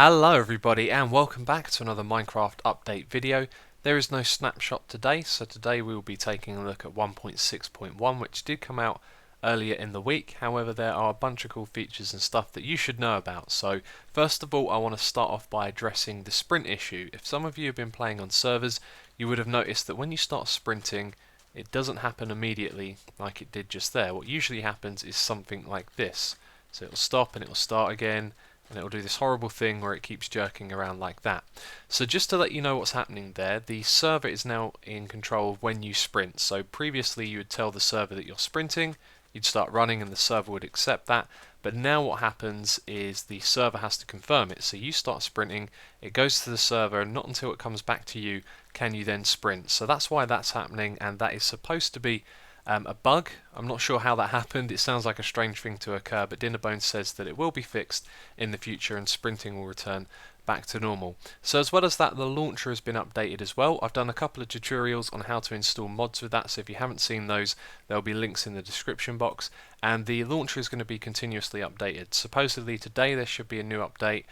Hello everybody and welcome back to another Minecraft update video. There is no snapshot today, so today we will be taking a look at 1.6.1 which did come out earlier in the week. However, there are a bunch of cool features and stuff that you should know about. So first of all, I want to start off by addressing the sprint issue. If some of you have been playing on servers, you would have noticed that when you start sprinting, it doesn't happen immediately like it did just there. What usually happens is something like this. So it'll stop and it will start again, and it will do this horrible thing where it keeps jerking around like that. So just to let you know what's happening there, the server is now in control of when you sprint. So previously you would tell the server that you're sprinting, you'd start running and the server would accept that, but now what happens is the server has to confirm it. So you start sprinting, it goes to the server, and not until it comes back to you can you then sprint. So that's why that's happening, and that is supposed to be a bug. I'm not sure how that happened. It sounds like a strange thing to occur, but Dinnerbone says that it will be fixed in the future and sprinting will return back to normal. So as well as that, the launcher has been updated as well. I've done a couple of tutorials on how to install mods with that, so if you haven't seen those, there'll be links in the description box. And the launcher is going to be continuously updated. Supposedly today there should be a new update,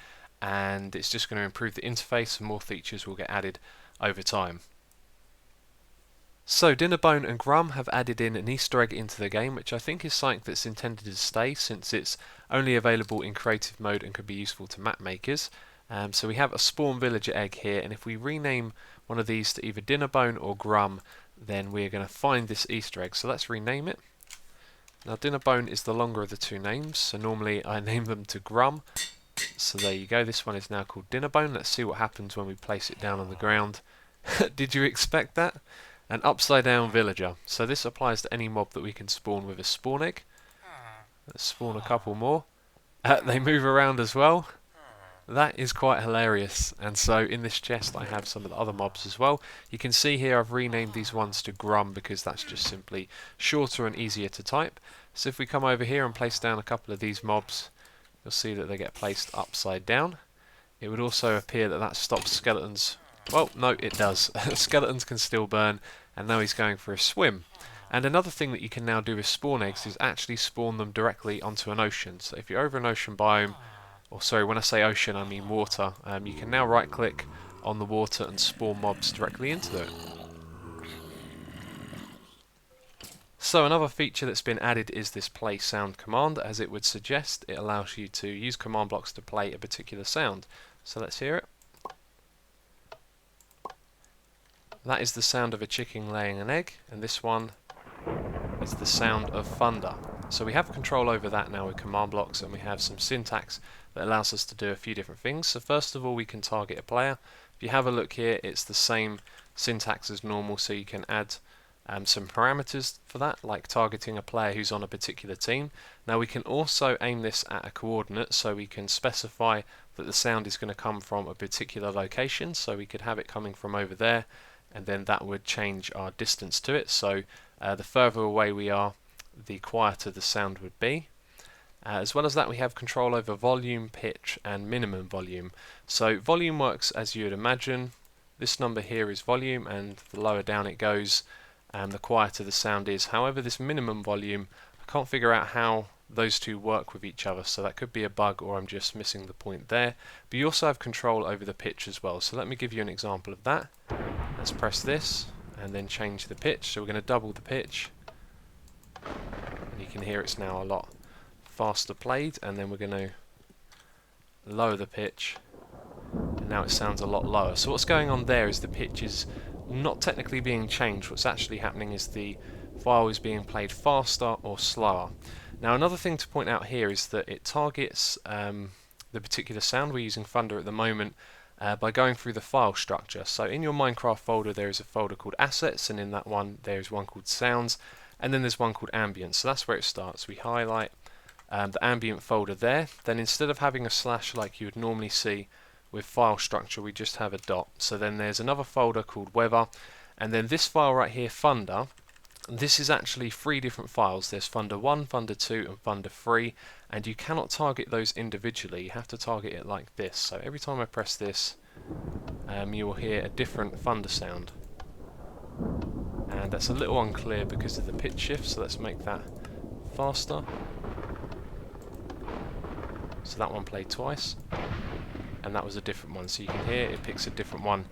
and it's just going to improve the interface and more features will get added over time. So Dinnerbone and Grum have added in an Easter egg into the game, which I think is something that's intended to stay since it's only available in creative mode and could be useful to map makers. So we have a spawn villager egg here, and if we rename one of these to either Dinnerbone or Grum, then we're going to find this Easter egg. So let's rename it. Now Dinnerbone is the longer of the two names, so normally I name them to Grum. So there you go, this one is now called Dinnerbone. Let's see what happens when we place it down on the ground. Did you expect that? An upside down villager. So this applies to any mob that we can spawn with a spawn egg. Let's spawn a couple more. They move around as well. That is quite hilarious. And so in this chest I have some of the other mobs as well. You can see here I've renamed these ones to Grum because that's just simply shorter and easier to type. So if we come over here and place down a couple of these mobs, you'll see that they get placed upside down. It would also appear that that stops skeletons. Well, no, it does. Skeletons can still burn, and now he's going for a swim. And another thing that you can now do with spawn eggs is actually spawn them directly onto an ocean. So if you're over an ocean biome, or sorry, when I say ocean I mean water, you can now right click on the water and spawn mobs directly into it. So another feature that's been added is this play sound command. As it would suggest, it allows you to use command blocks to play a particular sound. So let's hear it. That is the sound of a chicken laying an egg, and this one is the sound of thunder. So we have control over that now with command blocks, and we have some syntax that allows us to do a few different things. So first of all, we can target a player. If you have a look here, it's the same syntax as normal, so you can add some parameters for that, like targeting a player who's on a particular team. Now we can also aim this at a coordinate, so we can specify that the sound is going to come from a particular location. So we could have it coming from over there, and then that would change our distance to it. So the further away we are, the quieter the sound would be. As well as that, we have control over volume, pitch and minimum volume. So volume works as you would imagine. This number here is volume, and the lower down it goes, the quieter the sound is. However, this minimum volume, I can't figure out how those two work with each other, so that could be a bug or I'm just missing the point there. But you also have control over the pitch as well. So let me give you an example of that. Let's press this and then change the pitch. So we're going to double the pitch, and you can hear it's now a lot faster played. And then we're going to lower the pitch, and now it sounds a lot lower. So what's going on there is the pitch is not technically being changed. What's actually happening is the file is being played faster or slower. Now another thing to point out here is that it targets the particular sound. We're using thunder at the moment by going through the file structure. So in your Minecraft folder there is a folder called assets, and in that one there is one called sounds, and then there's one called ambient. So that's where it starts. We highlight the ambient folder there. Then instead of having a slash like you would normally see with file structure, we just have a dot. So then there's another folder called weather, and then this file right here, thunder. This is actually three different files. There's Thunder 1, Thunder 2 and Thunder 3, and you cannot target those individually. You have to target it like this. So every time I press this, you will hear a different thunder sound. And that's a little unclear because of the pitch shift, so let's make that faster. So that one played twice. and that was a different one. So you can hear it picks a different one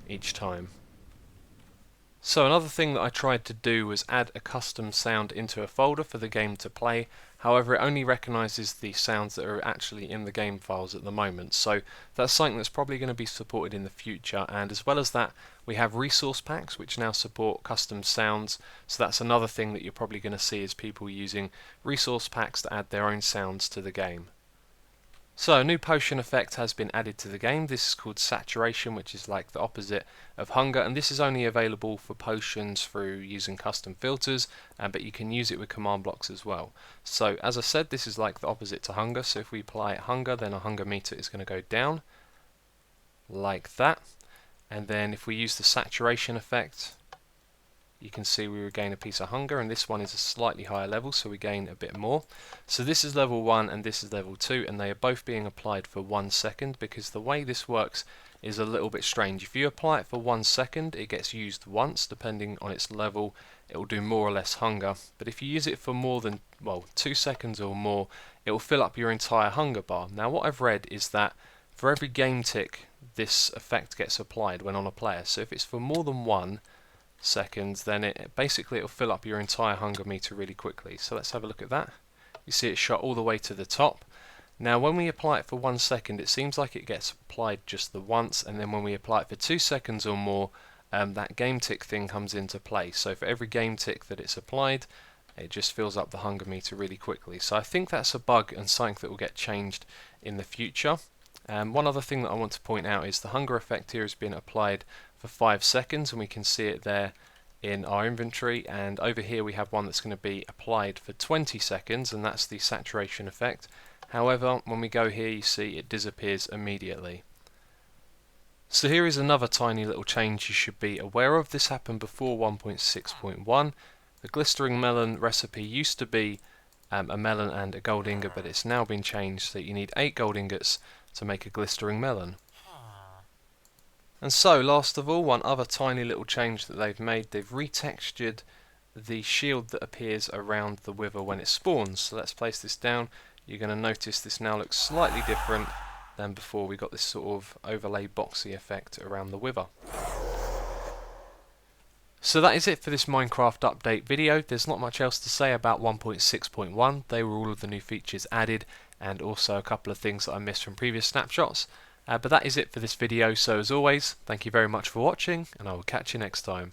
each time. So another thing that I tried to do was add a custom sound into a folder for the game to play. However, it only recognises the sounds that are actually in the game files at the moment. So that's something that's probably going to be supported in the future. And as well as that, we have resource packs which now support custom sounds. So that's another thing that you're probably going to see is people using resource packs to add their own sounds to the game. So a new potion effect has been added to the game. This is called saturation, which is like the opposite of hunger, and this is only available for potions through using custom filters, but you can use it with command blocks as well. So as I said, this is like the opposite to hunger. So if we apply hunger, then our hunger meter is going to go down like that. And then if we use the saturation effect, you can see we regain a piece of hunger, and this one is a slightly higher level, so we gain a bit more. So this is level 1 and this is level 2, and they are both being applied for 1 second, because the way this works is a little bit strange. If you apply it for 1 second, it gets used once. Depending on its level, it will do more or less hunger. But if you use it for more than 2 seconds or more, it will fill up your entire hunger bar. Now what I've read is that for every game tick, this effect gets applied when on a player. So if it's for more than 1 seconds, then it'll fill up your entire hunger meter really quickly. So let's have a look at that. You see it shot all the way to the top. Now when we apply it for 1 second, it seems like it gets applied just the once, and then when we apply it for 2 seconds or more, that game tick thing comes into play. So for every game tick that it's applied, it just fills up the hunger meter really quickly. So I think that's a bug and something that will get changed in the future. One other thing that I want to point out is the hunger effect here has been applied for 5 seconds, and we can see it there in our inventory, and over here we have one that's going to be applied for 20 seconds, and that's the saturation effect. However, when we go here, you see it disappears immediately. So here is another tiny little change you should be aware of. This happened before 1.6.1. The glistering melon recipe used to be a melon and a gold ingot, but it's now been changed so you need 8 gold ingots to make a glistering melon. And so, last of all, one other tiny little change that they've made, they've retextured the shield that appears around the wither when it spawns. So let's place this down. You're going to notice this now looks slightly different than before. We got this sort of overlay boxy effect around the wither. So that is it for this Minecraft update video. There's not much else to say about 1.6.1. They were all of the new features added, and also a couple of things that I missed from previous snapshots. But that is it for this video, so as always, thank you very much for watching, and I will catch you next time.